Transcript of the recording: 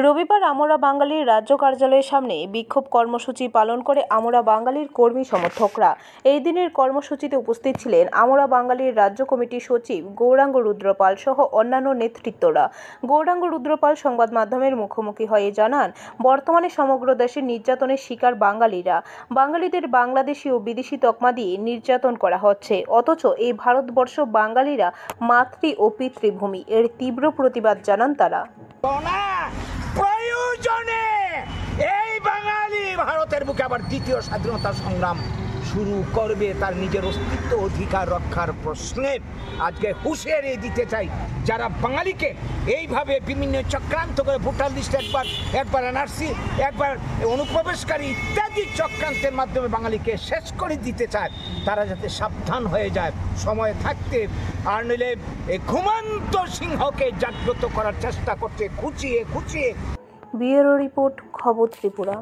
রবিবার আমরা বাঙালির রাজ্য কার্যালয়ের সামনে বিক্ষোভ কর্মসূচি পালন করে আমরা বাঙালির কর্মী সমর্থকরা। এই দিনের কর্মসূচিতে উপস্থিত ছিলেন আমরা বাঙালির রাজ্য কমিটির সচিব গৌরাঙ্গ রুদ্রপাল সহ অন্যান্য নেতৃত্বরা। গৌরাঙ্গ রুদ্রপাল সংবাদ মাধ্যমের মুখোমুখি হয়ে জানান, বর্তমানে সমগ্র দেশে নির্যাতনের শিকার বাঙালিরা। বাঙালিদের বাংলাদেশি ও বিদেশি তকমা দিয়ে নির্যাতন করা হচ্ছে, অথচ এই ভারতবর্ষ বাঙালিরা মাতৃ ও পিতৃভূমি। এর তীব্র প্রতিবাদ জানান তারা। প্রয়োজনে এই বাঙালি ভারতের বুকে আবার দ্বিতীয় স্বাধীনতা সংগ্রাম শুরু করবে, তার নিজের অস্তিত্ব অধিকার রক্ষার প্রশ্নে আজকে হুঁশিয়ারি দিতে চাই। যারা বাঙালিকে এইভাবে বিভিন্ন চক্রান্ত করে ভোটার লিস্ট একবার এনআরসি, একবার অনুপ্রবেশকারী ইত্যাদি চক্রান্তের মাধ্যমে বাঙালিকে শেষ করে দিতে চায়, তারা যাতে সাবধান হয়ে যায় সময় থাকতে, আর নইলে এই ঘুমন্ত সিংহকে জাগ্রত করার চেষ্টা করছে খুঁচিয়ে খুঁচিয়ে। ব্যুরো রিপোর্ট, খবর ত্রিপুরা।